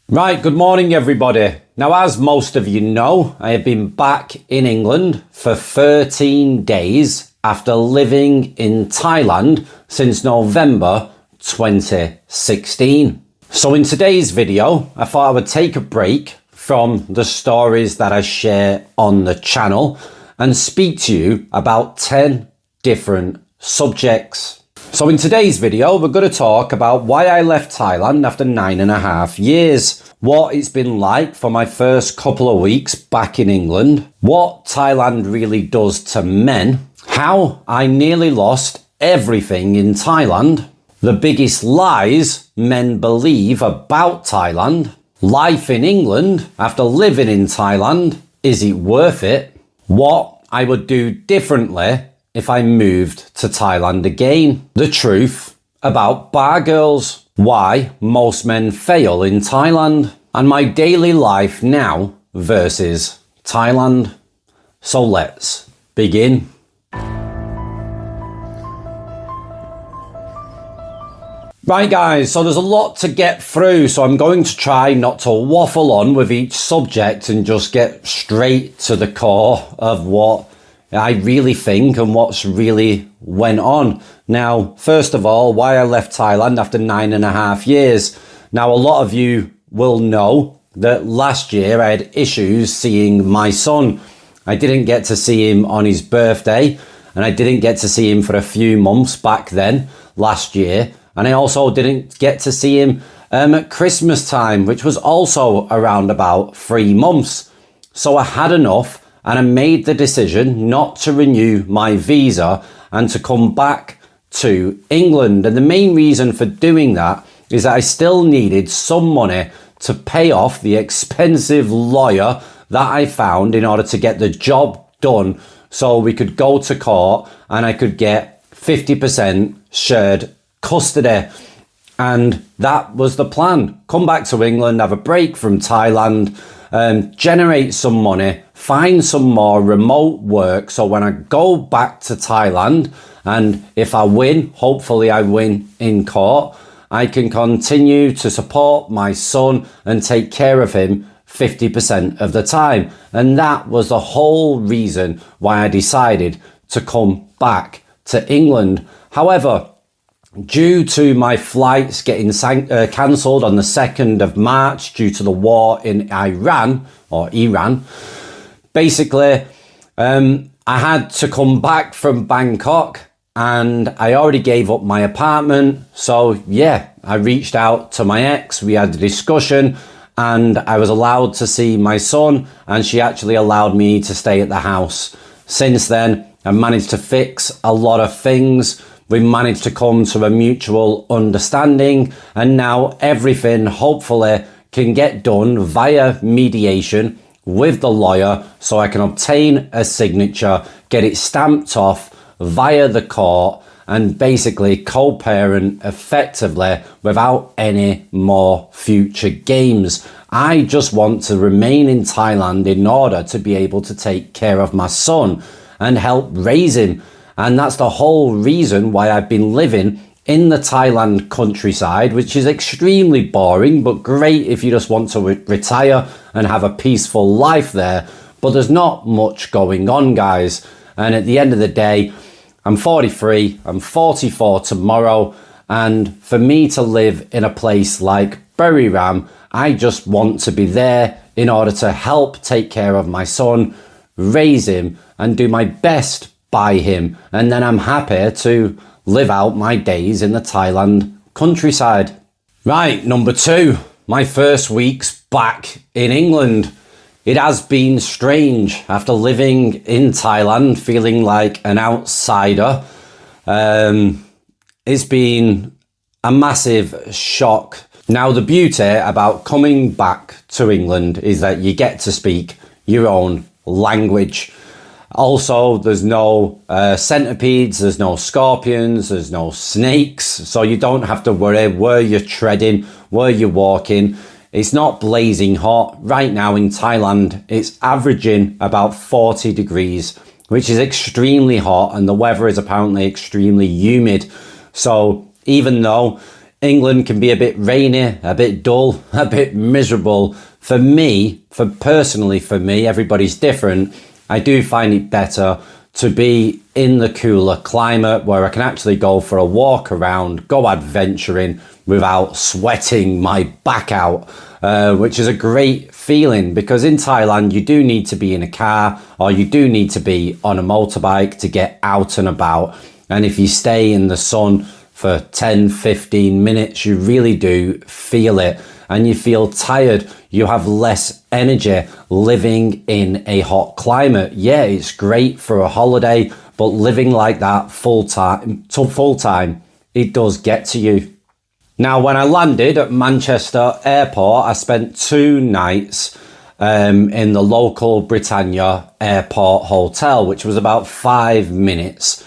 Right, good morning everybody. Now, as most of you know, I have been back in England for 13 days after living in Thailand since November 2016. So in today's video, I thought I would take a break from the stories that I share on the channel and speak to you about 10 different subjects. So in today's video, we're going to talk about why I left Thailand after 9.5 years, what it's been like for my first couple of weeks back in England, what Thailand really does to men, how I nearly lost everything in Thailand, the biggest lies men believe about Thailand, life in England after living in Thailand, is it worth it, what I would do differently if I moved to Thailand again, the truth about bar girls, why most men fail in Thailand, and my daily life now versus Thailand. So let's begin. Right guys, so there's a lot to get through, so I'm going to try not to waffle on with each subject and just get straight to the core of what I really think and what's really went on. Now, first of all, why I left Thailand after 9.5 years. Now, a lot of you will know that last year I had issues seeing my son. I didn't get to see him on his birthday, and I didn't get to see him for a few months back then last year. And I also didn't get to see him at Christmas time, which was also around about 3 months. So I had enough. And I made the decision not to renew my visa and to come back to England. And the main reason for doing that is that I still needed some money to pay off the expensive lawyer that I found in order to get the job done, so we could go to court and I could get 50% shared custody. And that was the plan. Come back to England, have a break from Thailand, generate some money, find some more remote work, so when I go back to Thailand, and if I win, hopefully I win in court, I can continue to support my son and take care of him 50% of the time. And that was the whole reason why I decided to come back to England. However, due to my flights getting cancelled on the 2nd of March due to the war in Iran, basically, I had to come back from Bangkok and I already gave up my apartment. So yeah, I reached out to my ex, we had a discussion and I was allowed to see my son, and she actually allowed me to stay at the house. Since then, I managed to fix a lot of things. We managed to come to a mutual understanding, and now everything hopefully can get done via mediation with the lawyer, so I can obtain a signature, get it stamped off via the court, and basically co-parent effectively without any more future games. I just want to remain in Thailand in order to be able to take care of my son and help raise him. And that's the whole reason why I've been living in the Thailand countryside, which is extremely boring, but great if you just want to retire and have a peaceful life there. But there's not much going on, guys. And at the end of the day, I'm 43, I'm 44 tomorrow. And for me to live in a place like Buriram, I just want to be there in order to help take care of my son, raise him, and do my best by him, and then I'm happy to live out my days in the Thailand countryside. Right, number 2, my first weeks back in England. It has been strange after living in Thailand, feeling like an outsider. It's been a massive shock. Now, the beauty about coming back to England is that you get to speak your own language. Also, there's no centipedes, there's no scorpions, there's no snakes, so you don't have to worry where you're treading, where you're walking. It's not blazing hot. Right now in Thailand, it's averaging about 40 degrees, which is extremely hot, and the weather is apparently extremely humid. So even though England can be a bit rainy, a bit dull, a bit miserable. For me, personally for me, everybody's different. I do find it better to be in the cooler climate where I can actually go for a walk around, go adventuring without sweating my back out, which is a great feeling, because in Thailand you do need to be in a car or you do need to be on a motorbike to get out and about. And if you stay in the sun for 10-15 minutes, you really do feel it, and you feel tired. You have less energy living in a hot climate. Yeah, it's great for a holiday, but living like that full time, it does get to you. Now, when I landed at Manchester Airport, I spent 2 nights in the local Britannia Airport Hotel, which was about 5 minutes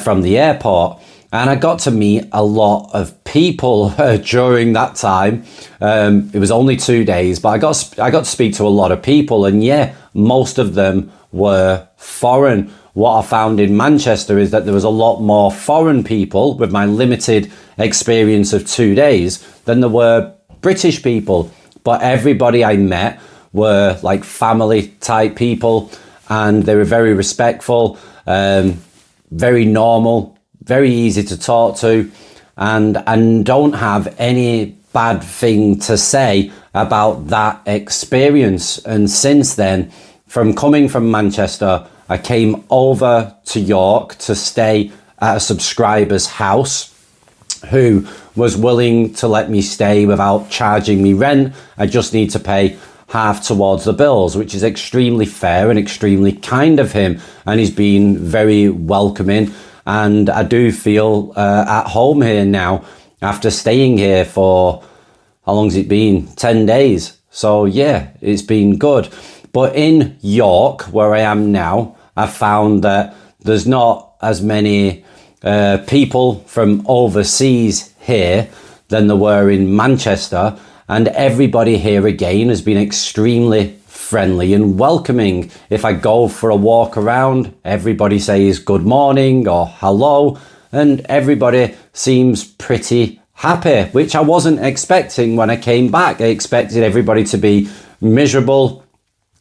from the airport. And I got to meet a lot of people during that time. It was only 2 days, but I got to speak to a lot of people. And yeah, most of them were foreign. What I found in Manchester is that there was a lot more foreign people with my limited experience of 2 days than there were British people. But everybody I met were like family type people, and they were very respectful, very normal, very easy to talk to, and don't have any bad thing to say about that experience. And since then, from coming from Manchester, I came over to York to stay at a subscriber's house who was willing to let me stay without charging me rent. I just need to pay half towards the bills, which is extremely fair and extremely kind of him. And he's been very welcoming. And I do feel at home here now after staying here for, how long's it been? 10 days. So yeah, it's been good. But in York, where I am now, I found that there's not as many people from overseas here than there were in Manchester. And everybody here again has been extremely friendly and welcoming. If I go for a walk around, everybody says good morning or hello, and everybody seems pretty happy, which I wasn't expecting when I came back. I expected everybody to be miserable,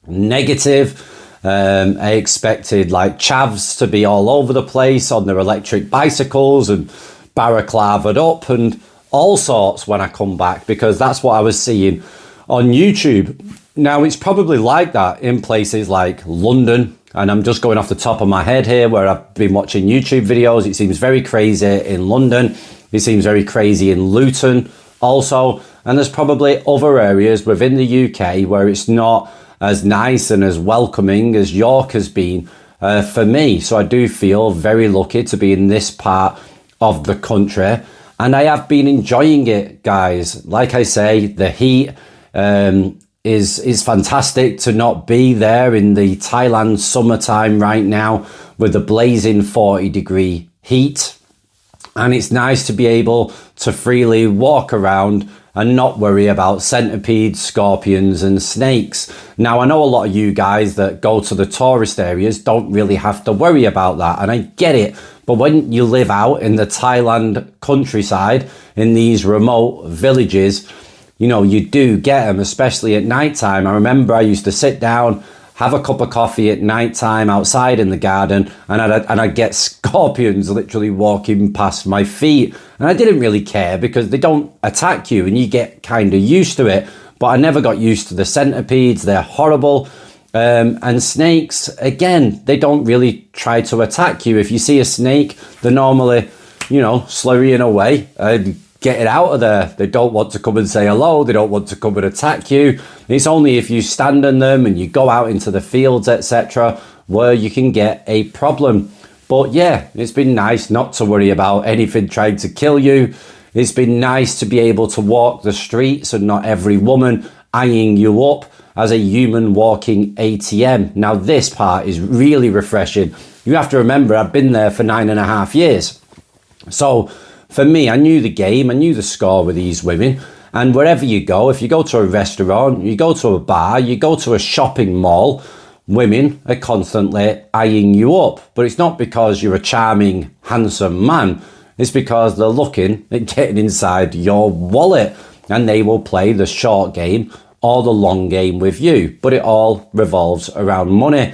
negative. I expected like chavs to be all over the place on their electric bicycles and balaclavaed up and all sorts when I come back, because that's what I was seeing on YouTube. Now, it's probably like that in places like London, and I'm just going off the top of my head here where I've been watching YouTube videos. It seems very crazy in London. It seems very crazy in Luton also. And there's probably other areas within the UK where it's not as nice and as welcoming as York has been for me. So I do feel very lucky to be in this part of the country. And I have been enjoying it, guys. Like I say, the heat is fantastic to not be there in the Thailand summertime right now with the blazing 40-degree heat. And it's nice to be able to freely walk around and not worry about centipedes, scorpions and snakes. Now, I know a lot of you guys that go to the tourist areas don't really have to worry about that, and I get it. But when you live out in the Thailand countryside, in these remote villages, you know, you do get them, especially at nighttime. I remember I used to sit down, have a cup of coffee at nighttime outside in the garden, and I'd get scorpions literally walking past my feet. And I didn't really care because they don't attack you and you get kind of used to it. But I never got used to the centipedes. They're horrible. And snakes, again, they don't really try to attack you. If you see a snake, they're normally, you know, slurrying away and get it out of there. They don't want to come and say hello. They don't want to come and attack you. It's only if you stand on them and you go out into the fields, etc., where you can get a problem. But yeah, it's been nice not to worry about anything trying to kill you. It's been nice to be able to walk the streets and not every woman eyeing you up as a human walking ATM. Now, this part is really refreshing. You have to remember, I've been there for 9.5 years. So for me, I knew the game, I knew the score with these women. And wherever you go, if you go to a restaurant, you go to a bar, you go to a shopping mall, women are constantly eyeing you up. But it's not because you're a charming, handsome man. It's because they're looking at getting inside your wallet, and they will play the short game or the long game with you. But it all revolves around money.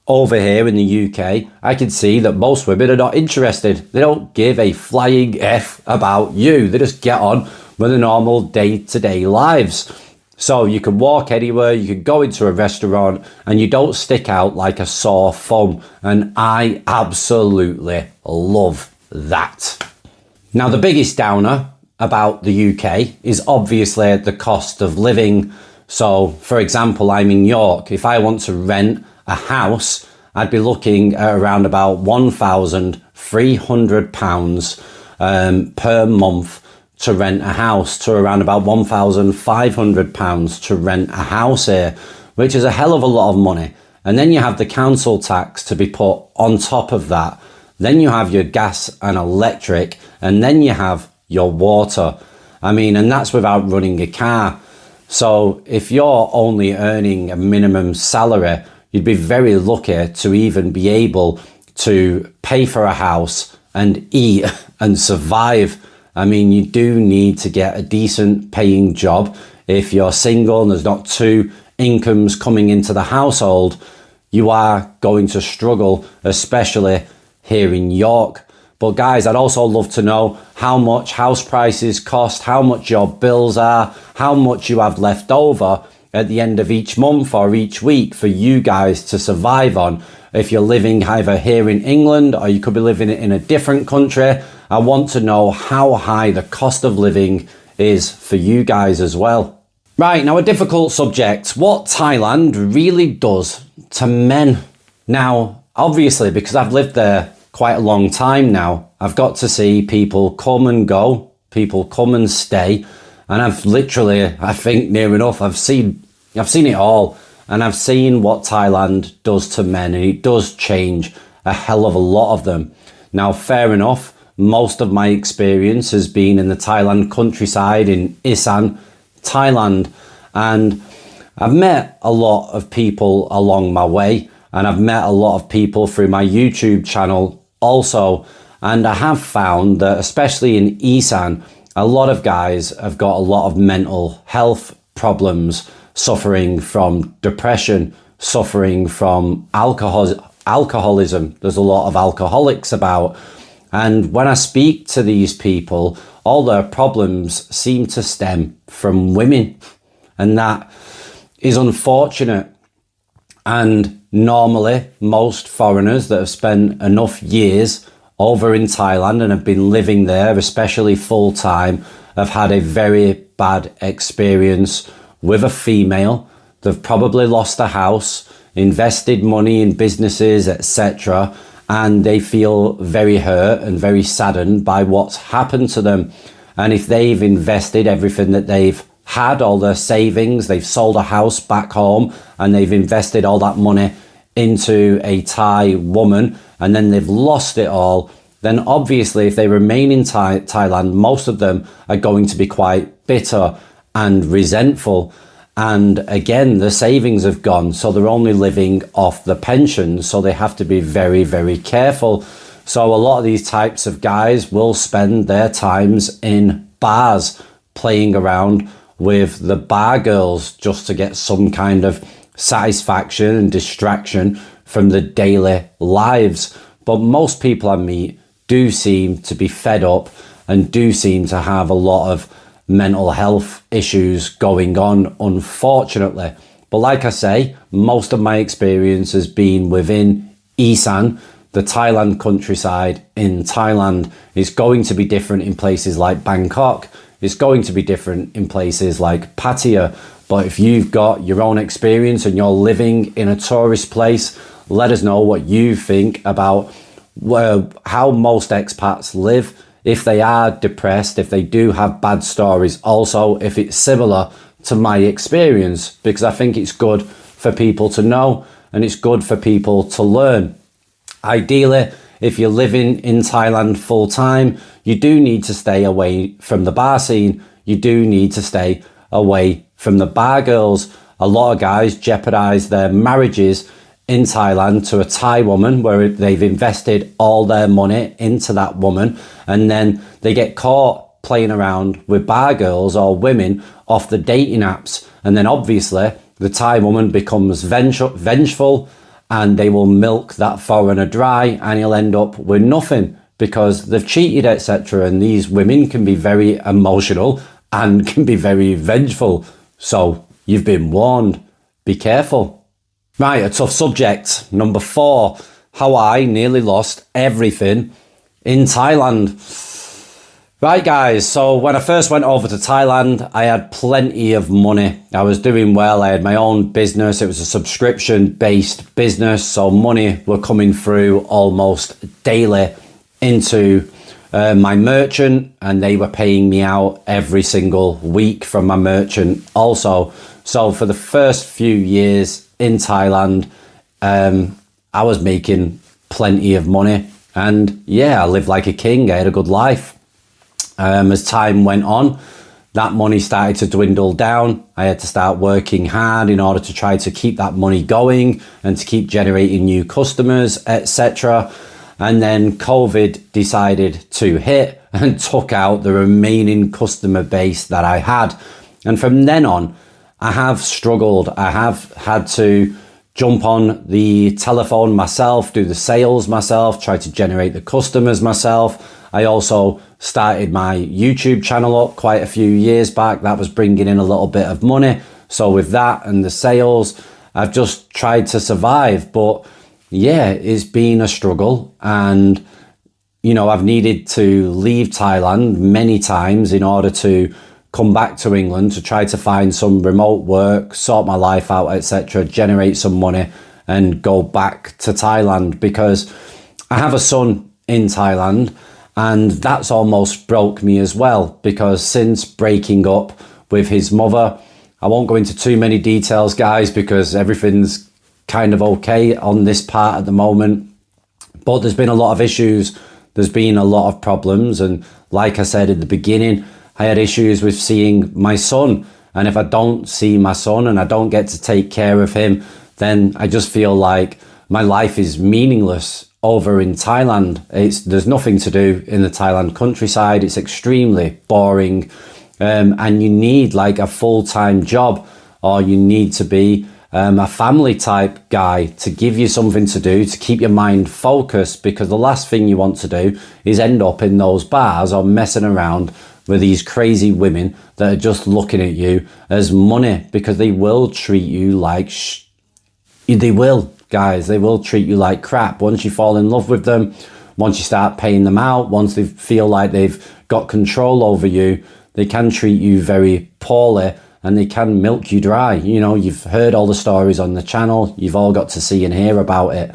Over here in the UK, I can see that most women are not interested. They don't give a flying F about you. They just get on with the normal day-to-day lives. So you can walk anywhere, you can go into a restaurant, and you don't stick out like a sore thumb. And I absolutely love that. Now, the biggest downer about the UK is obviously the cost of living. So, for example, I'm in York. If I want to rent a house, I'd be looking at around about £1,300 per month to rent a house, to around about £1,500 to rent a house here, which is a hell of a lot of money. And then you have the council tax to be put on top of that. Then you have your gas and electric, and then you have your water. I mean, and that's without running a car. So if you're only earning a minimum salary, you'd be very lucky to even be able to pay for a house and eat and survive. I mean, you do need to get a decent paying job. If you're single and there's not two incomes coming into the household, you are going to struggle, especially here in York. But guys, I'd also love to know how much house prices cost, how much your bills are, how much you have left over at the end of each month or each week for you guys to survive on. If you're living either here in England or you could be living in a different country, I want to know how high the cost of living is for you guys as well. Right, now a difficult subject. What Thailand really does to men. Now, obviously, because I've lived there quite a long time now, I've got to see people come and go, people come and stay. And I've literally, I think near enough, I've seen it all. And I've seen what Thailand does to men, and it does change a hell of a lot of them. Now, fair enough, most of my experience has been in the Thailand countryside in Isan, Thailand. And I've met a lot of people along my way, and I've met a lot of people through my YouTube channel also. And I have found that, especially in Isan, a lot of guys have got a lot of mental health problems, suffering from depression, suffering from alcoholism. There's a lot of alcoholics about. And when I speak to these people, all their problems seem to stem from women. And that is unfortunate. And normally, most foreigners that have spent enough years over in Thailand and have been living there, especially full time, have had a very bad experience with a female. They've probably lost a house, invested money in businesses, etc. And they feel very hurt and very saddened by what's happened to them. And if they've invested everything that they've had, all their savings, they've sold a house back home and they've invested all that money into a Thai woman, and then they've lost it all, then obviously if they remain in Thailand, most of them are going to be quite bitter and resentful. And again, the savings have gone, so they're only living off the pension, so they have to be very, very careful. So a lot of these types of guys will spend their times in bars, playing around with the bar girls just to get some kind of satisfaction and distraction from the daily lives. But most people I meet do seem to be fed up and do seem to have a lot of mental health issues going on, unfortunately. But like I say, most of my experience has been within Isan, the Thailand countryside in Thailand. It's going to be different in places like Bangkok. It's going to be different in places like Pattaya. But if you've got your own experience and you're living in a tourist place, let us know what you think about how most expats live. If they are depressed, if they do have bad stories, also if it's similar to my experience, because I think it's good for people to know and it's good for people to learn. Ideally, if you're living in Thailand full time, you do need to stay away from the bar scene. You do need to stay away from the bar girls. A lot of guys jeopardize their marriages in Thailand to a Thai woman where they've invested all their money into that woman, and then they get caught playing around with bar girls or women off the dating apps. And then obviously the Thai woman becomes vengeful, and they will milk that foreigner dry, and he'll end up with nothing because they've cheated, etc. And these women can be very emotional and can be very vengeful. So you've been warned. Be careful. Right, a tough subject. Number 4, how I nearly lost everything in Thailand. Right, guys, so when I first went over to Thailand, I had plenty of money. I was doing well. I had my own business. It was a subscription-based business, so money were coming through almost daily into my merchant, and they were paying me out every single week from my merchant also. So for the first few years in Thailand, I was making plenty of money, and yeah, I lived like a king. I had a good life. As time went on, that money started to dwindle down. I had to start working hard in order to try to keep that money going and to keep generating new customers, etc. And then COVID decided to hit and took out the remaining customer base that I had. And from then on, I have struggled. I have had to jump on the telephone myself, do the sales myself, try to generate the customers myself. I also started my YouTube channel up quite a few years back. That was bringing in a little bit of money. So with that and the sales, I've just tried to survive. But yeah, it's been a struggle. And, you know, I've needed to leave Thailand many times in order to come back to England to try to find some remote work, sort my life out, etc., generate some money and go back to Thailand, because I have a son in Thailand. And that's almost broke me as well, because since breaking up with his mother, I won't go into too many details, guys, because everything's kind of okay on this part at the moment. But there's been a lot of issues. There's been a lot of problems. And like I said at the beginning, I had issues with seeing my son. And if I don't see my son and I don't get to take care of him, then I just feel like my life is meaningless over in Thailand. There's nothing to do in the Thailand countryside. It's extremely boring, and you need like a full-time job, or you need to be a family type guy to give you something to do, to keep your mind focused, because the last thing you want to do is end up in those bars or messing around with these crazy women that are just looking at you as money, because they will treat you like they will. Guys, they will treat you like crap. Once you fall in love with them, once you start paying them out, once they feel like they've got control over you, they can treat you very poorly and they can milk you dry. You know, you've heard all the stories on the channel. You've all got to see and hear about it.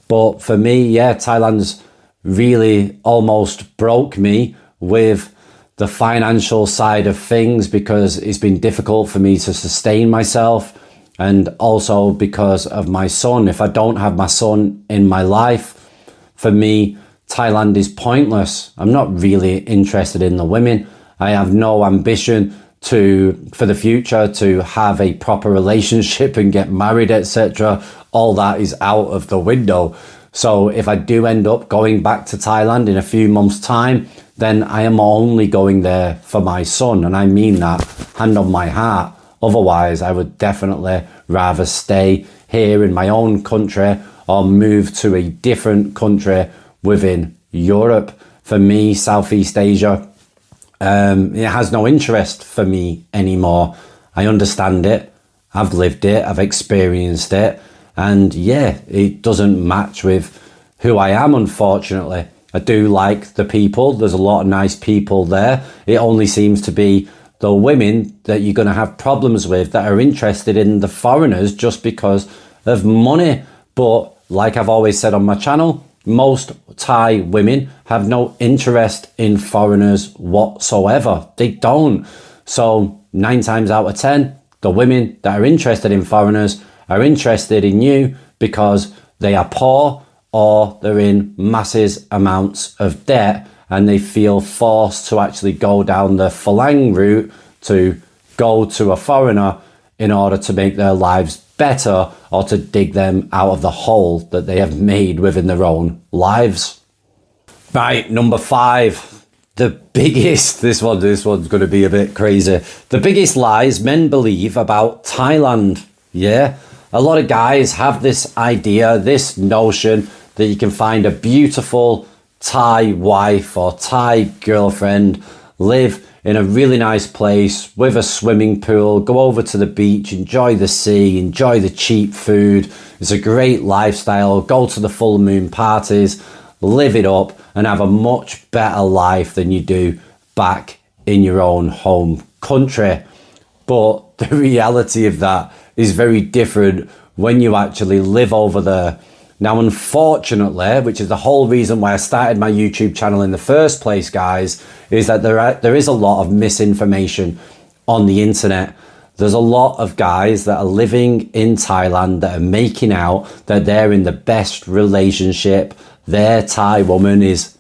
But for me, yeah, Thailand's really almost broke me with the financial side of things, because it's been difficult for me to sustain myself. And also because of my son. If I don't have my son in my life, for me, Thailand is pointless. I'm not really interested in the women. I have no ambition for the future to have a proper relationship and get married, etc. All that is out of the window. So if I do end up going back to Thailand in a few months' time, then I am only going there for my son. And I mean that hand on my heart. Otherwise, I would definitely rather stay here in my own country or move to a different country within Europe. For me, Southeast Asia, it has no interest for me anymore. I understand it. I've lived it. I've experienced it. And yeah, it doesn't match with who I am, unfortunately. I do like the people. There's a lot of nice people there. It only seems to be the women that you're going to have problems with that are interested in the foreigners just because of money. But like I've always said on my channel, most Thai women have no interest in foreigners whatsoever. They don't. So 9 times out of 10, the women that are interested in foreigners are interested in you because they are poor or they're in massive amounts of debt, and they feel forced to actually go down the Phalang route to go to a foreigner in order to make their lives better or to dig them out of the hole that they have made within their own lives. Right, number 5. The biggest, this one's going to be a bit crazy. The biggest lies men believe about Thailand. Yeah, a lot of guys have this idea, this notion that you can find a beautiful Thai wife or Thai girlfriend, live in a really nice place with a swimming pool, go over to the beach, enjoy the sea, enjoy the cheap food. It's a great lifestyle. Go to the full moon parties, live it up, and have a much better life than you do back in your own home country. But the reality of that is very different when you actually live over there. Now, unfortunately, which is the whole reason why I started my YouTube channel in the first place, guys, is that there is a lot of misinformation on the internet. There's a lot of guys that are living in Thailand that are making out that they're in the best relationship. Their Thai woman is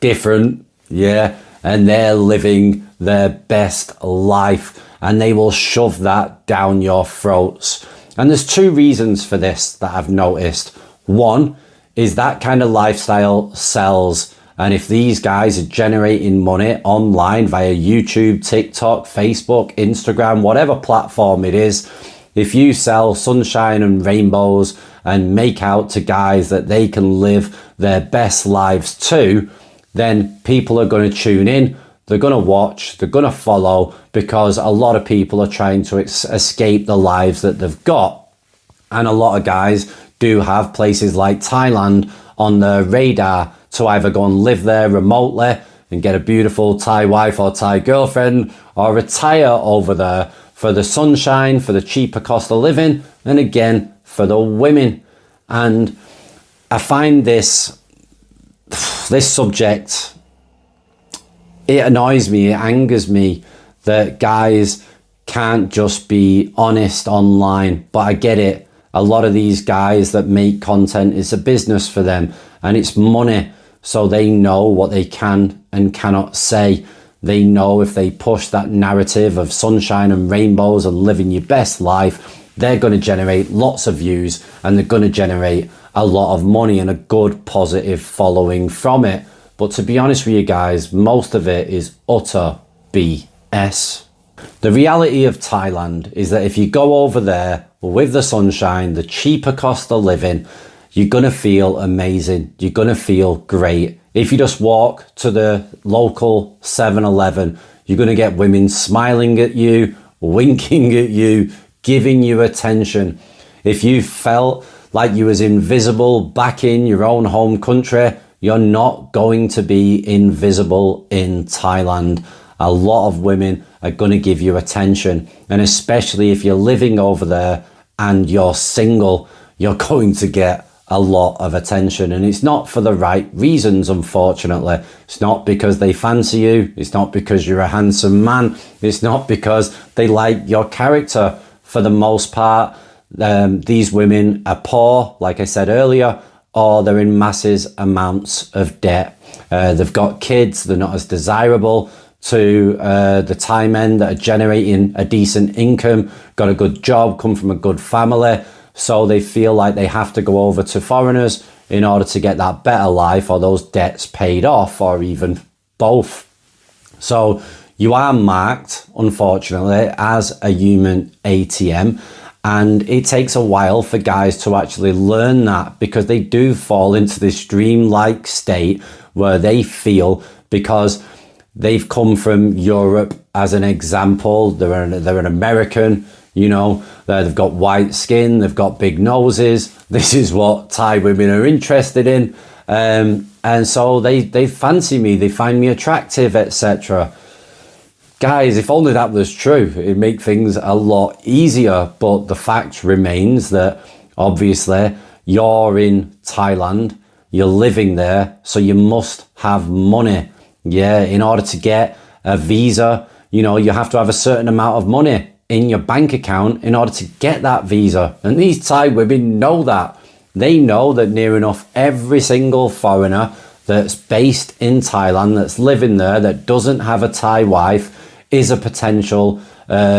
different, yeah, and they're living their best life, and they will shove that down your throats. And there's 2 reasons for this that I've noticed. One is that kind of lifestyle sells. And if these guys are generating money online via YouTube, TikTok, Facebook, Instagram, whatever platform it is, if you sell sunshine and rainbows and make out to guys that they can live their best lives too, then people are going to tune in, they're going to watch, they're going to follow, because a lot of people are trying to escape the lives that they've got. And a lot of guys do have places like Thailand on their radar to either go and live there remotely and get a beautiful Thai wife or Thai girlfriend, or retire over there for the sunshine, for the cheaper cost of living, and again, for the women. And I find this subject, it annoys me, it angers me that guys can't just be honest online. But I get it. A lot of these guys that make content, it's a business for them and it's money. So they know what they can and cannot say. They know if they push that narrative of sunshine and rainbows and living your best life, they're going to generate lots of views and they're going to generate a lot of money and a good positive following from it. But to be honest with you guys, most of it is utter BS. The reality of Thailand is that if you go over there with the sunshine, the cheaper cost of living, you're going to feel amazing. You're going to feel great. If you just walk to the local 7-Eleven, you're going to get women smiling at you, winking at you, giving you attention. If you felt like you was invisible back in your own home country, you're not going to be invisible in Thailand. A lot of women are going to give you attention. And especially if you're living over there and you're single, you're going to get a lot of attention. And it's not for the right reasons, unfortunately. It's not because they fancy you. It's not because you're a handsome man. It's not because they like your character. For the most part, these women are poor, like I said earlier, or they're in massive amounts of debt. They've got kids. They're not as desirable to the Thai men that are generating a decent income, got a good job, come from a good family. So they feel like they have to go over to foreigners in order to get that better life or those debts paid off, or even both. So you are marked, unfortunately, as a human ATM. And it takes a while for guys to actually learn that, because they do fall into this dreamlike state where they feel, because they've come from Europe as an example, they're an American, you know, they've got white skin, they've got big noses. This is what Thai women are interested in. And so they fancy me, they find me attractive, etc. Guys, if only that was true, it'd make things a lot easier. But the fact remains that obviously you're in Thailand, you're living there, so you must have money. Yeah, in order to get a visa, you know, you have to have a certain amount of money in your bank account in order to get that visa. And these Thai women know that. They know that near enough every single foreigner that's based in Thailand, that's living there, that doesn't have a Thai wife, is a potential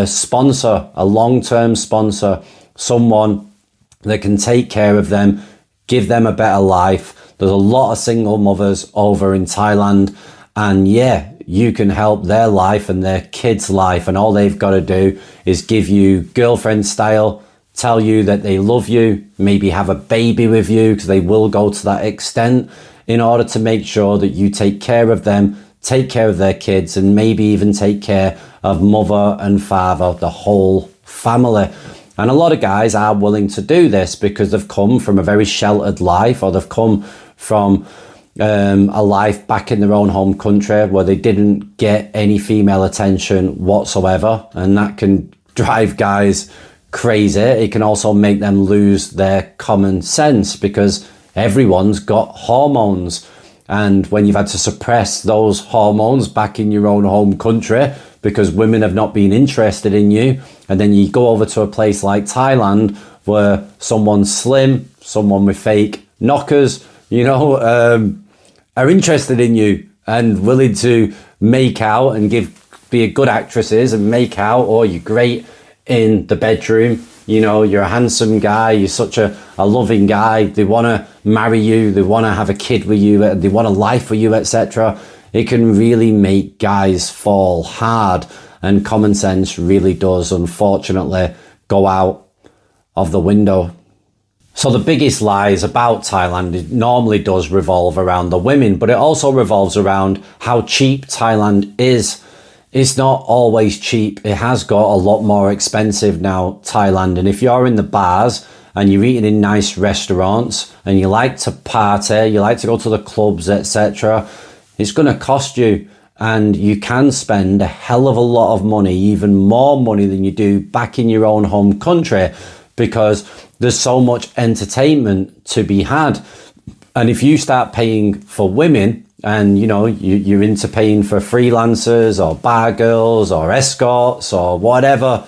sponsor, a long-term sponsor someone that can take care of them, give them a better life. There's a lot of single mothers over in Thailand, and yeah, you can help their life and their kids' life, and all they've got to do is give you girlfriend style, tell you that they love you, maybe have a baby with you, because they will go to that extent in order to make sure that you take care of them, take care of their kids, and maybe even take care of mother and father, the whole family. And a lot of guys are willing to do this because they've come from a very sheltered life, or they've come from a life back in their own home country where they didn't get any female attention whatsoever. And that can drive guys crazy. It can also make them lose their common sense because everyone's got hormones. And when you've had to suppress those hormones back in your own home country because women have not been interested in you, and then you go over to a place like Thailand where someone's slim, someone with fake knockers, are interested in you and willing to make out and be a good actresses and make out, or you're great in the bedroom, you're a handsome guy, you're such a loving guy, they want to marry you, they want to have a kid with you, they want a life with you, etc. It can really make guys fall hard, and common sense really does, unfortunately, go out of the window. So the biggest lies about Thailand, it normally does revolve around the women, but it also revolves around how cheap Thailand is. It's not always cheap. It has got a lot more expensive now, Thailand. And if you're in the bars and you're eating in nice restaurants and you like to party, you like to go to the clubs, etc., it's going to cost you. And you can spend a hell of a lot of money, even more money than you do back in your own home country, because there's so much entertainment to be had. And if you start paying for women, and you're into paying for freelancers or bar girls or escorts or whatever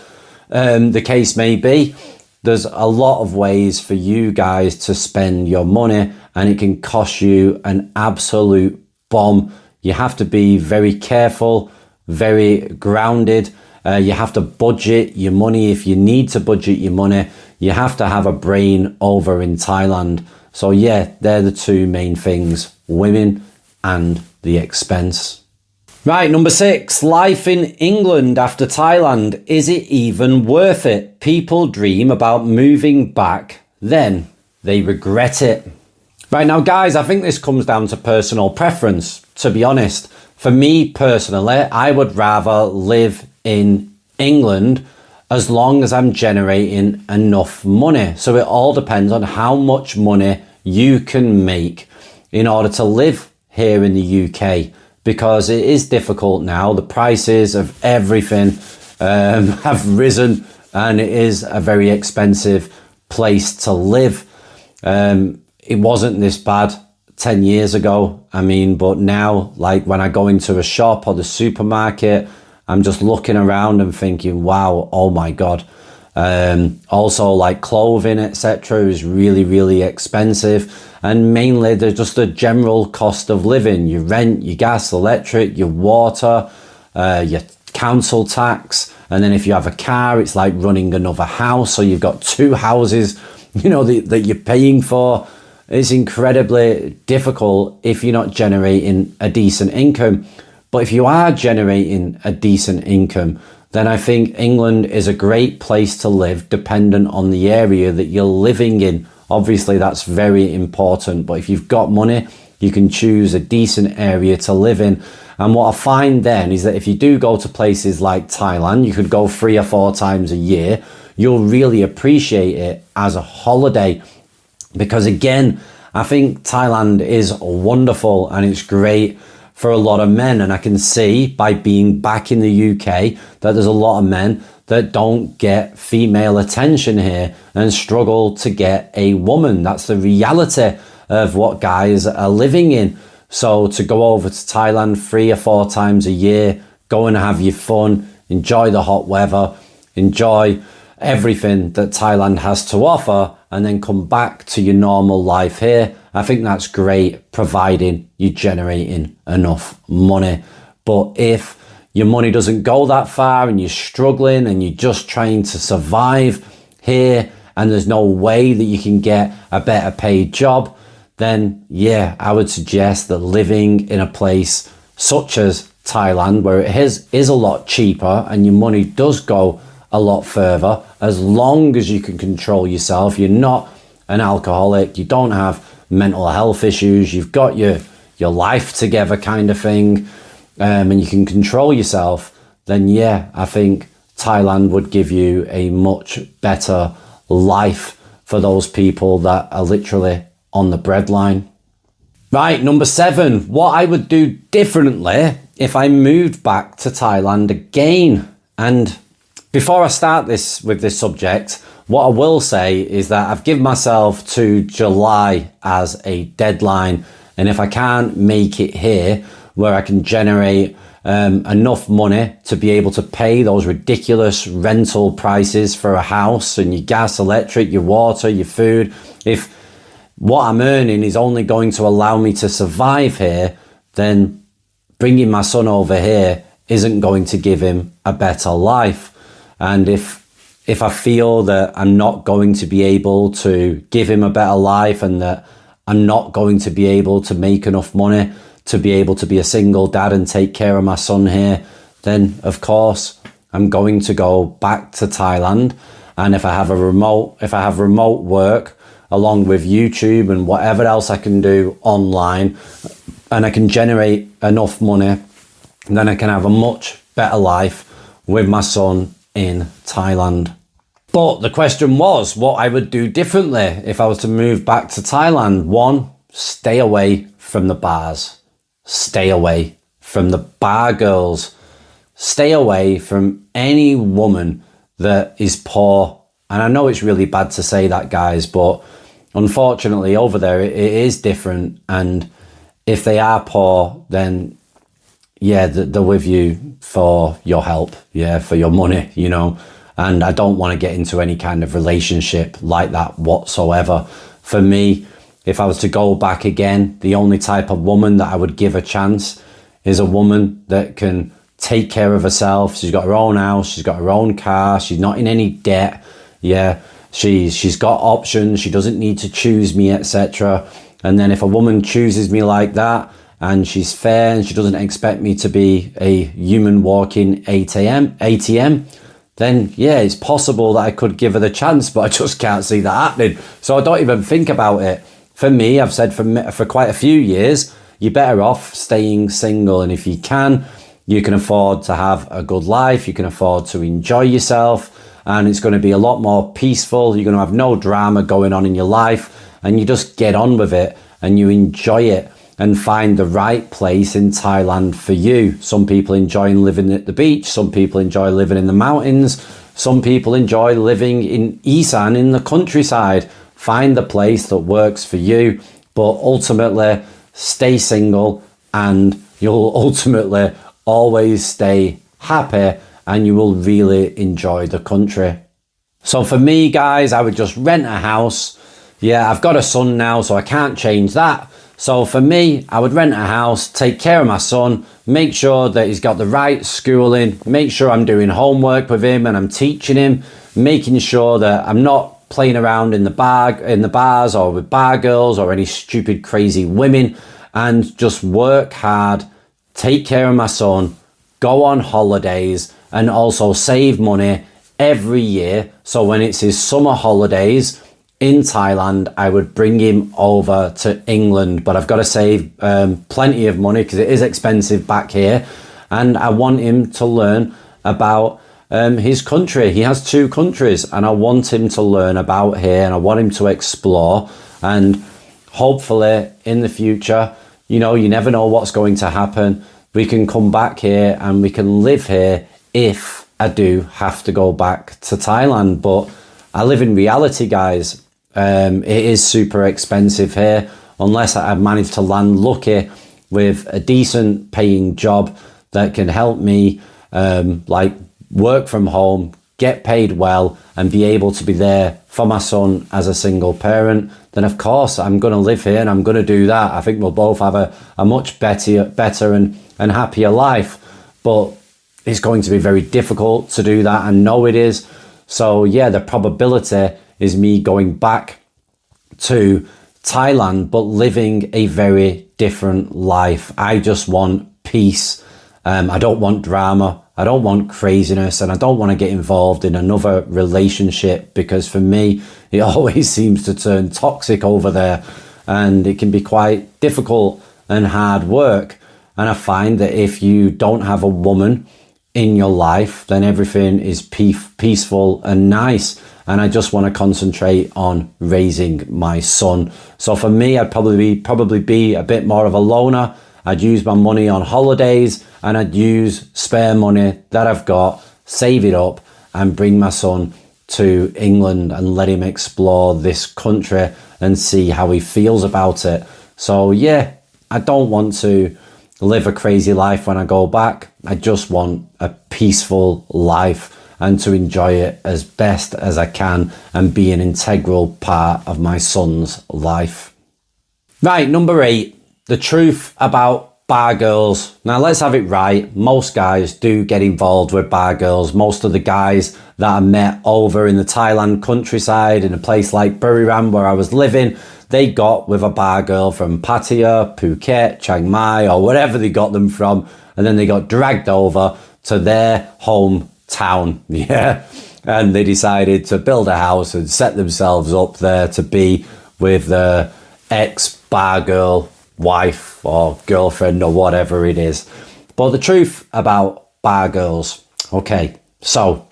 the case may be, there's a lot of ways for you guys to spend your money, and it can cost you an absolute bomb. You have to be very careful, very grounded. You have to budget your money if you need to budget your money. You have to have a brain over in Thailand. So yeah, they're the two main things, women and the expense. Right, number 6, life in England after Thailand. Is it even worth it? People dream about moving back, then they regret it. Right, now guys, I think this comes down to personal preference, to be honest. For me personally, I would rather live in England as long as I'm generating enough money. So it all depends on how much money you can make in order to live here in the UK, because it is difficult now. The prices of everything have risen, and it is a very expensive place to live. It wasn't this bad 10 years ago. But now, like when I go into a shop or the supermarket, I'm just looking around and thinking, wow, oh my God. Also like clothing, etc. is really, really expensive. And mainly there's just the general cost of living, your rent, your gas, electric, your water, your council tax. And then if you have a car, it's like running another house. So you've got 2 houses, that you're paying for. It's incredibly difficult if you're not generating a decent income. But if you are generating a decent income, then I think England is a great place to live, dependent on the area that you're living in. Obviously, that's very important. But if you've got money, you can choose a decent area to live in. And what I find then is that if you do go to places like Thailand, you could go 3 or 4 times a year, you'll really appreciate it as a holiday. Because again, I think Thailand is wonderful and it's great for a lot of men. And I can see by being back in the UK that there's a lot of men that don't get female attention here and struggle to get a woman. That's the reality of what guys are living in. So to go over to Thailand 3 or 4 times a year, go and have your fun, enjoy the hot weather, enjoy everything that Thailand has to offer, and then come back to your normal life here, I think that's great, providing you're generating enough money. But if your money doesn't go that far and you're struggling and you're just trying to survive here and there's no way that you can get a better paid job, then yeah, I would suggest that living in a place such as Thailand, where it is a lot cheaper and your money does go a lot further, as long as you can control yourself, you're not an alcoholic, you don't have mental health issues, you've got your life together kind of thing, and you can control yourself, then yeah, I think Thailand would give you a much better life for those people that are literally on the breadline. Right, number 7, what I would do differently if I moved back to Thailand again. And before I start with this subject, what I will say is that I've given myself to July as a deadline. And if I can't make it here, where I can generate enough money to be able to pay those ridiculous rental prices for a house and your gas, electric, your water, your food, if what I'm earning is only going to allow me to survive here, then bringing my son over here isn't going to give him a better life. And if I feel that I'm not going to be able to give him a better life and that I'm not going to be able to make enough money to be able to be a single dad and take care of my son here, then of course I'm going to go back to Thailand. And if I have remote work along with YouTube and whatever else I can do online, and I can generate enough money, then I can have a much better life with my son in Thailand. But the question was what I would do differently if I was to move back to Thailand. 1, stay away from the bars. Stay away from the bar girls. Stay away from any woman that is poor. And I know it's really bad to say that, guys, but unfortunately over there it is different. And if they are poor, then yeah, they're with you for your help, yeah, for your money, you know. And I don't want to get into any kind of relationship like that whatsoever. For me, if I was to go back again, the only type of woman that I would give a chance is a woman that can take care of herself. She's got her own house, she's got her own car, she's not in any debt, yeah, she's got options, she doesn't need to choose me, etc. And then if a woman chooses me like that and she's fair and she doesn't expect me to be a human walking ATM, then yeah, it's possible that I could give her the chance, but I just can't see that happening. So I don't even think about it. For me, I've said for quite a few years, you're better off staying single. And if you can afford to have a good life, you can afford to enjoy yourself, and it's going to be a lot more peaceful. You're going to have no drama going on in your life, and you just get on with it and you enjoy it and find the right place in Thailand for you. Some people enjoy living at the beach. Some people enjoy living in the mountains. Some people enjoy living in Isan, in the countryside. Find the place that works for you, but ultimately stay single and you'll ultimately always stay happy and you will really enjoy the country. So for me, guys, I would just rent a house. Yeah, I've got a son now, so I can't change that. So for me, I would rent a house, take care of my son, make sure that he's got the right schooling, make sure I'm doing homework with him and I'm teaching him, making sure that I'm not playing around in the bars or with bar girls or any stupid crazy women, and just work hard, take care of my son, go on holidays, and also save money every year. So when it's his summer holidays in Thailand, I would bring him over to England, but I've got to save plenty of money because it is expensive back here, and I want him to learn about his country. He has 2 countries and I want him to learn about here and I want him to explore, and hopefully in the future, you know, you never know what's going to happen. We can come back here and we can live here if I do have to go back to Thailand. But I live in reality, guys. It is super expensive here unless I've managed to land lucky with a decent paying job that can help me like work from home, get paid well, and be able to be there for my son as a single parent. Then of course I'm going to live here and I'm going to do that. I think we'll both have a much better and happier life, but it's going to be very difficult to do that. I know it is. So yeah, the probability is me going back to Thailand, but living a very different life. I just want peace. I don't want drama. I don't want craziness, and I don't want to get involved in another relationship, because for me, it always seems to turn toxic over there, and it can be quite difficult and hard work. And I find that if you don't have a woman in your life, then everything is peaceful and nice. And I just want to concentrate on raising my son. So for me, I'd probably be a bit more of a loner. I'd use my money on holidays, and I'd use spare money that I've got, save it up, and bring my son to England and let him explore this country and see how he feels about it. So yeah, I don't want to live a crazy life when I go back. I just want a peaceful life and to enjoy it as best as I can and be an integral part of my son's life. Right, number 8, the truth about bar girls. Now let's have it right. Most guys do get involved with bar girls. Most of the guys that I met over in the Thailand countryside, in a place like Buriram where I was living, they got with a bar girl from Pattaya, Phuket, Chiang Mai, or wherever they got them from, and then they got dragged over to their hometown, yeah, and they decided to build a house and set themselves up there to be with the ex-bar girl wife or girlfriend or whatever it is. But the truth about bar girls, okay, so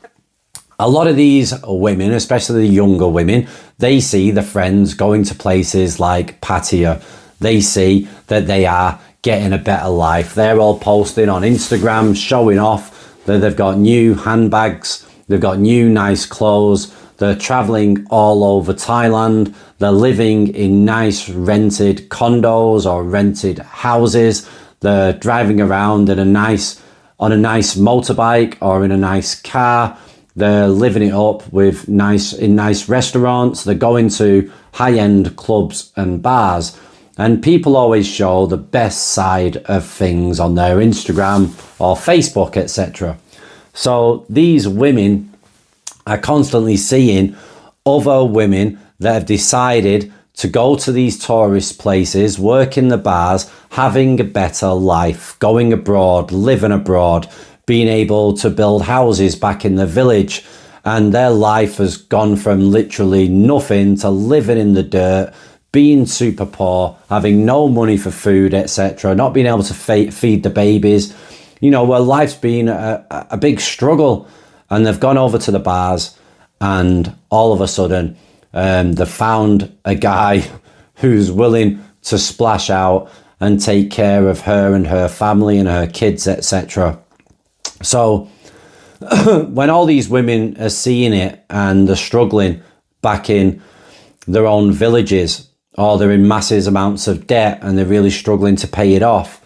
a lot of these women, especially the younger women, they see the friends going to places like Pattaya. They see that they are getting a better life. They're all posting on Instagram, showing off that they've got new handbags, they've got new nice clothes, they're traveling all over Thailand, they're living in nice rented condos or rented houses, they're driving around on a nice motorbike or in a nice car. They're living it up in nice restaurants. They're going to high-end clubs and bars. And people always show the best side of things on their Instagram or Facebook, etc. So these women are constantly seeing other women that have decided to go to these tourist places, work in the bars, having a better life, going abroad, living abroad, being able to build houses back in the village, and their life has gone from literally nothing to living in the dirt, being super poor, having no money for food, etc., not being able to feed the babies, where life's been a big struggle. And they've gone over to the bars, and all of a sudden they've found a guy who's willing to splash out and take care of her and her family and her kids, etc. So when all these women are seeing it and they're struggling back in their own villages, or they're in massive amounts of debt and they're really struggling to pay it off,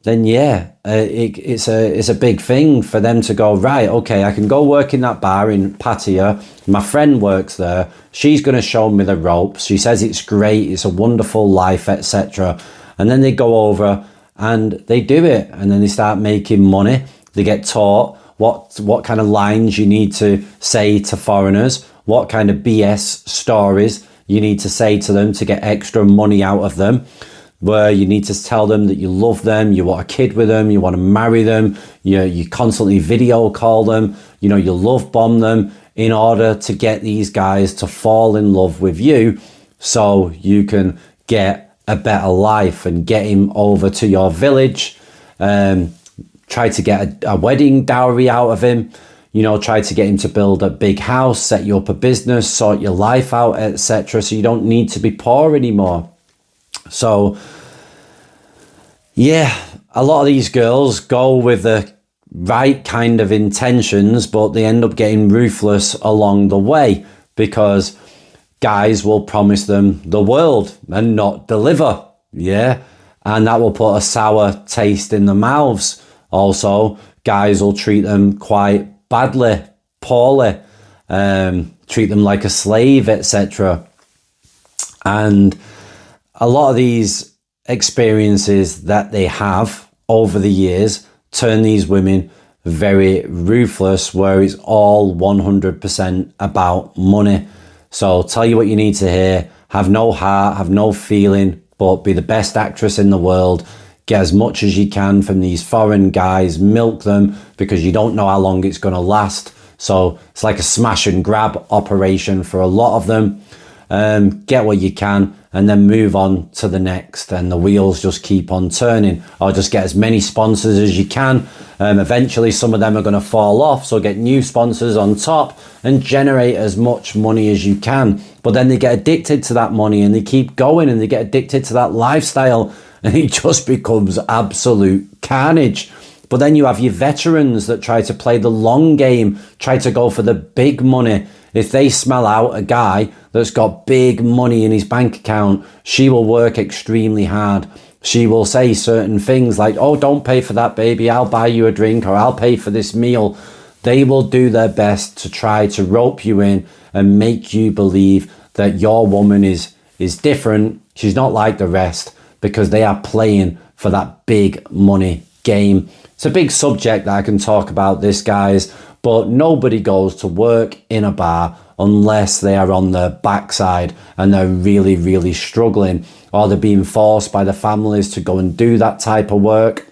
then yeah, it's a big thing for them to go, right, okay, I can go work in that bar in Pattaya. My friend works there. She's going to show me the ropes. She says it's great. It's a wonderful life, etc. And then they go over and they do it. And then they start making money. They get taught what kind of lines you need to say to foreigners, what kind of BS stories you need to say to them to get extra money out of them, where you need to tell them that you love them, you want a kid with them, you want to marry them, you constantly video call them, you love bomb them in order to get these guys to fall in love with you so you can get a better life and get him over to your village. Try to get a wedding dowry out of him, try to get him to build a big house, set you up a business, sort your life out, etc. So you don't need to be poor anymore. So yeah, a lot of these girls go with the right kind of intentions, but they end up getting ruthless along the way, because guys will promise them the world and not deliver. Yeah. And that will put a sour taste in their mouths. Also, guys will treat them quite badly, poorly, treat them like a slave, etc. And a lot of these experiences that they have over the years turn these women very ruthless, where it's all 100% about money. So tell you what you need to hear, have no heart, have no feeling, but be the best actress in the world. Get as much as you can from these foreign guys, milk them, because you don't know how long it's going to last. So it's like a smash and grab operation for a lot of them. Get what you can and then move on to the next, and the wheels just keep on turning. Or just get as many sponsors as you can. Eventually some of them are going to fall off, so get new sponsors on top and generate as much money as you can. But then they get addicted to that money and they keep going, and they get addicted to that lifestyle, and it just becomes absolute carnage. But then you have your veterans that try to play the long game, try to go for the big money. If they smell out a guy that's got big money in his bank account, she will work extremely hard. She will say certain things like, oh, don't pay for that, baby, I'll buy you a drink, or I'll pay for this meal. They will do their best to try to rope you in and make you believe that your woman is different. She's not like the rest, because they are playing for that big money game. It's a big subject that I can talk about this, guys, but nobody goes to work in a bar unless they are on their backside and they're really, really struggling, or they're being forced by the families to go and do that type of work.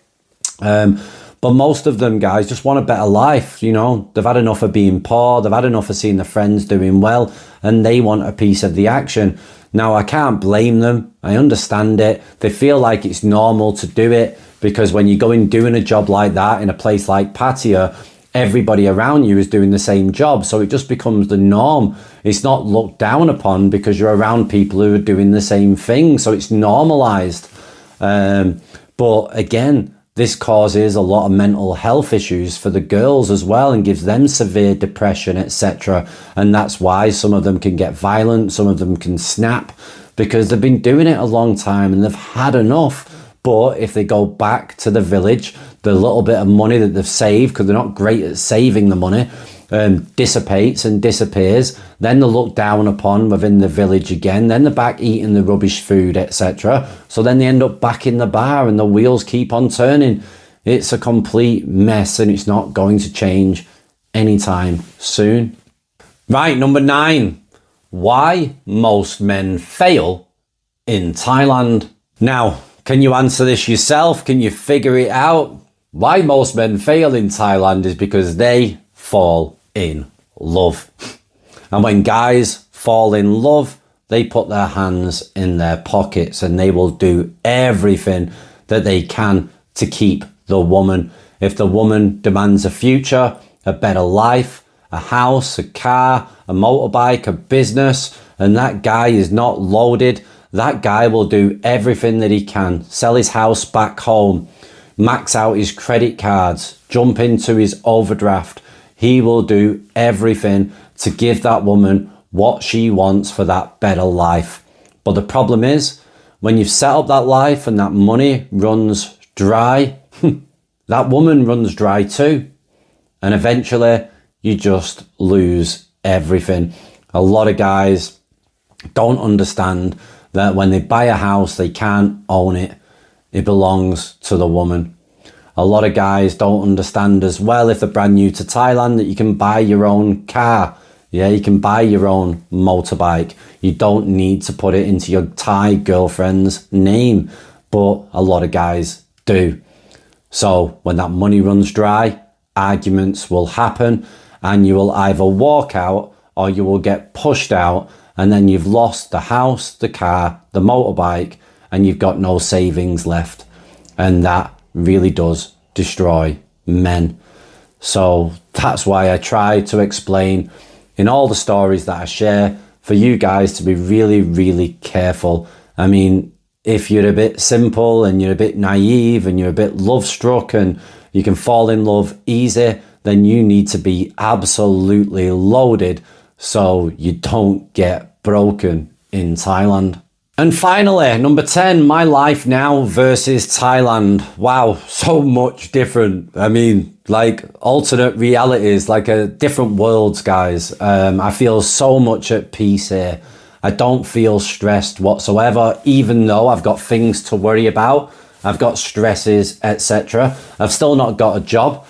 But most of them, guys, just want a better life. You know, they've had enough of being poor. They've had enough of seeing their friends doing well, and they want a piece of the action. Now, I can't blame them. I understand it. They feel like it's normal to do it, because when you go in doing a job like that in a place like Pattaya, everybody around you is doing the same job. So it just becomes the norm. It's not looked down upon because you're around people who are doing the same thing. So it's normalized. But again, this causes a lot of mental health issues for the girls as well, and gives them severe depression, etc. And that's why some of them can get violent, some of them can snap, because they've been doing it a long time and they've had enough. But if they go back to the village, the little bit of money that they've saved, because they're not great at saving the money, dissipates and disappears. Then they're looked down upon within the village again. Then they're back eating the rubbish food, etc. So then they end up back in the bar and the wheels keep on turning. It's a complete mess, and it's not going to change anytime soon. Right, number 9. Why most men fail in Thailand. Now, can you answer this yourself? Can you figure it out? Why most men fail in Thailand is because they fall in love. And when guys fall in love, they put their hands in their pockets and they will do everything that they can to keep the woman. If the woman demands a future, a better life, a house, a car, a motorbike, a business, and that guy is not loaded, that guy will do everything that he can. Sell his house back home, max out his credit cards, jump into his overdraft. He will do everything to give that woman what she wants for that better life. But the problem is, when you've set up that life and that money runs dry, that woman runs dry too. And eventually you just lose everything. A lot of guys don't understand that when they buy a house, they can't own it. It belongs to the woman. A lot of guys don't understand as well, if they're brand new to Thailand, that you can buy your own car. Yeah, you can buy your own motorbike. You don't need to put it into your Thai girlfriend's name. But a lot of guys do. So when that money runs dry, arguments will happen, and you will either walk out or you will get pushed out, and then you've lost the house, the car, the motorbike, and you've got no savings left. And that really does destroy men. So that's why I try to explain in all the stories that I share for you guys to be really, really careful. I mean, if you're a bit simple and you're a bit naive and you're a bit love struck and you can fall in love easy, then you need to be absolutely loaded so you don't get broken in Thailand. And finally, number 10, my life now versus Thailand. Wow, so much different. I mean, like alternate realities, like a different worlds, guys. I feel so much at peace here. I don't feel stressed whatsoever, even though I've got things to worry about. I've got stresses, etc. I've still not got a job.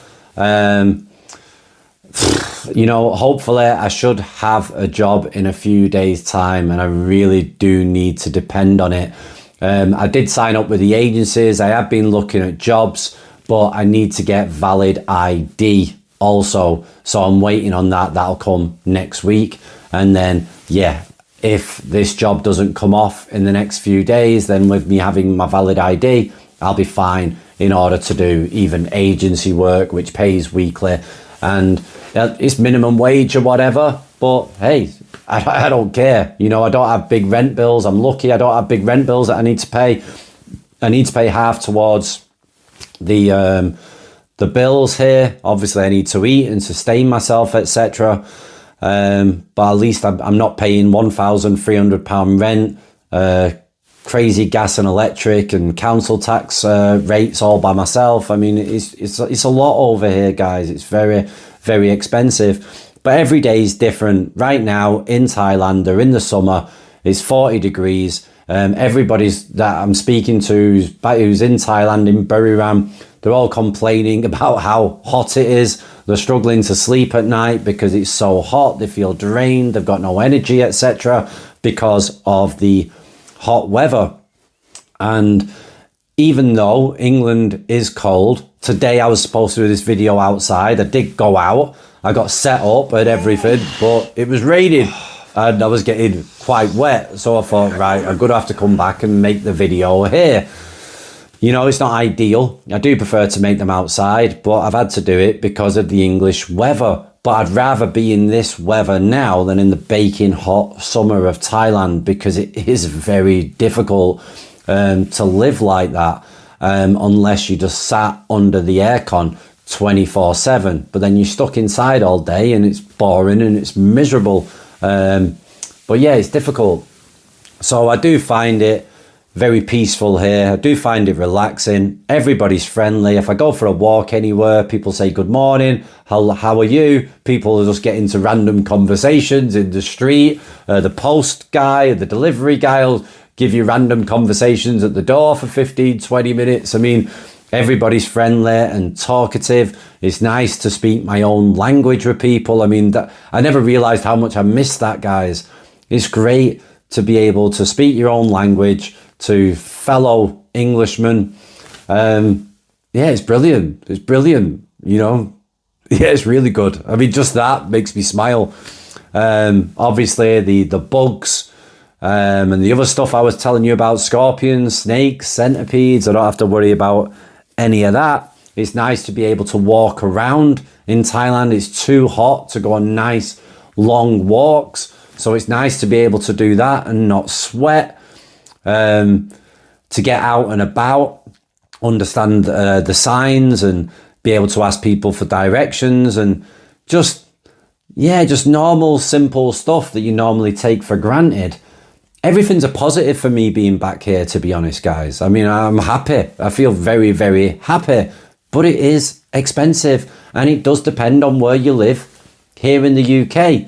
You know, hopefully I should have a job in a few days' time, and I really do need to depend on it. I did sign up with the agencies. I have been looking at jobs, but I need to get valid ID also. So I'm waiting on that. That'll come next week. And then, yeah, if this job doesn't come off in the next few days, then with me having my valid ID, I'll be fine in order to do even agency work, which pays weekly. And it's minimum wage or whatever. But hey, I don't care. You know, I don't have big rent bills. I'm lucky I don't have big rent bills that I need to pay. I need to pay half towards the bills here. Obviously I need to eat and sustain myself, etc. But at least I'm not paying £1,300 rent, crazy gas and electric and council tax rates all by myself. I mean, it's a lot over here, guys. It's very, very expensive. But every day is different. Right now in Thailand, or in the summer, it's 40 degrees. Everybody's that I'm speaking to who's in Thailand, in Buriram, they're all complaining about how hot it is. They're struggling to sleep at night because it's so hot. They feel drained. They've got no energy, etc. because of the hot weather. And even though England is cold, today I was supposed to do this video outside. I did go out. I got set up and everything, but it was raining and I was getting quite wet. So I thought, right, I'm going to have to come back and make the video here. You know, it's not ideal. I do prefer to make them outside, but I've had to do it because of the English weather. But I'd rather be in this weather now than in the baking hot summer of Thailand, because it is very difficult to live like that unless you just sat under the aircon 24/7. But then you're stuck inside all day and it's boring and it's miserable. But yeah, it's difficult. So I do find it very peaceful here. I do find it relaxing. Everybody's friendly. If I go for a walk anywhere, people say good morning, how are you? People are just getting into random conversations in the street. The post guy, the delivery guy will give you random conversations at the door for 15-20 minutes. I mean, everybody's friendly and talkative. It's nice to speak my own language with people. I mean, I never realized how much I missed that, guys. It's great to be able to speak your own language to fellow Englishmen. Yeah, it's brilliant. It's brilliant, you know. Yeah, it's really good. I mean, just that makes me smile. Obviously, the bugs and the other stuff I was telling you about, scorpions, snakes, centipedes, I don't have to worry about any of that. It's nice to be able to walk around in Thailand. It's too hot to go on nice long walks. So it's nice to be able to do that and not sweat. To get out and about, understand the signs and be able to ask people for directions and just normal, simple stuff that you normally take for granted. Everything's a positive for me being back here, to be honest, guys. I mean, I'm happy. I feel very, very happy, but it is expensive and it does depend on where you live here in the UK,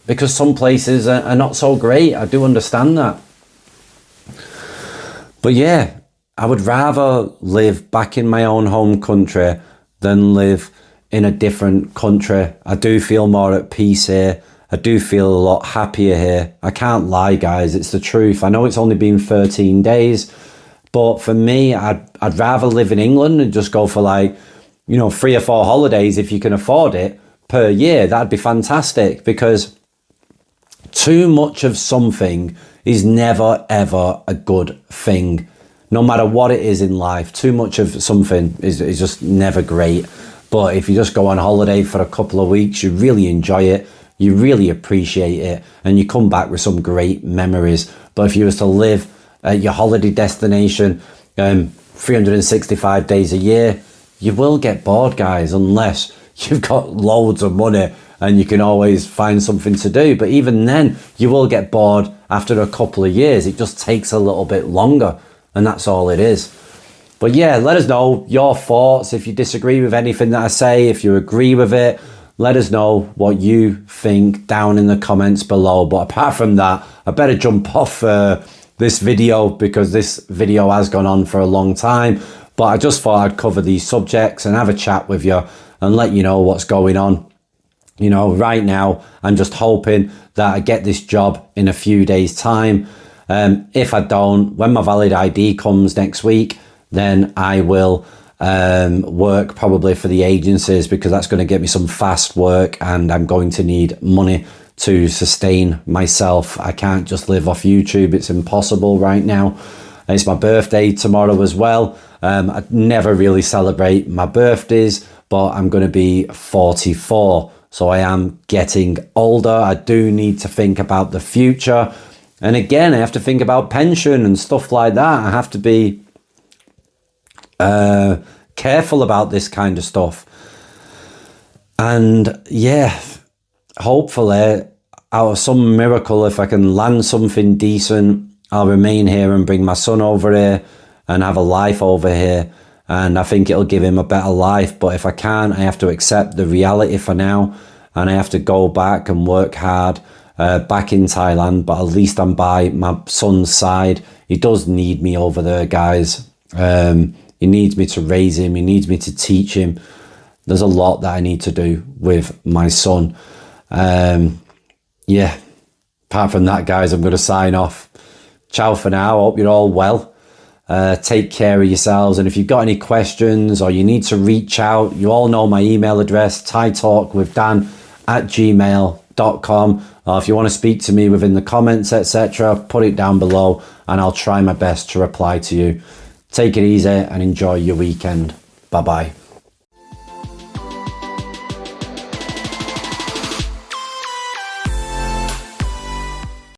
because some places are not so great. I do understand that. But yeah, I would rather live back in my own home country than live in a different country. I do feel more at peace here. I do feel a lot happier here. I can't lie, guys. It's the truth. I know it's only been 13 days, but for me, I'd rather live in England and just go for 3 or 4 holidays if you can afford it per year. That'd be fantastic, because too much of something is never, ever a good thing. No matter what it is in life, too much of something is just never great. But if you just go on holiday for a couple of weeks, you really enjoy it, you really appreciate it, and you come back with some great memories. But if you was to live at your holiday destination 365 days a year, you will get bored, guys, unless you've got loads of money and you can always find something to do. But even then, you will get bored after a couple of years. It just takes a little bit longer, and that's all it is. But yeah, let us know your thoughts. If you disagree with anything that I say, if you agree with it, let us know what you think down in the comments below. But apart from that, I better jump off this video, because this video has gone on for a long time. But I just thought I'd cover these subjects and have a chat with you and let you know what's going on. You know, right now, I'm just hoping that I get this job in a few days' time. If I don't, when my valid ID comes next week, then I will work probably for the agencies, because that's going to get me some fast work, and I'm going to need money to sustain myself. I can't just live off YouTube. It's impossible right now. It's my birthday tomorrow as well. I never really celebrate my birthdays, but I'm going to be 44. So I am getting older. I do need to think about the future. And again, I have to think about pension and stuff like that. I have to be careful about this kind of stuff. And yeah, hopefully out of some miracle, if I can land something decent, I'll remain here and bring my son over here and have a life over here. And I think it'll give him a better life. But if I can't, I have to accept the reality for now. And I have to go back and work hard back in Thailand. But at least I'm by my son's side. He does need me over there, guys. He needs me to raise him. He needs me to teach him. There's a lot that I need to do with my son. Yeah, apart from that, guys, I'm going to sign off. Ciao for now. Hope you're all well. Take care of yourselves. And if you've got any questions or you need to reach out, you all know my email address, thaitalkwithdan@gmail.com. Or if you want to speak to me within the comments, etc., put it down below and I'll try my best to reply to you. Take it easy and enjoy your weekend. Bye-bye.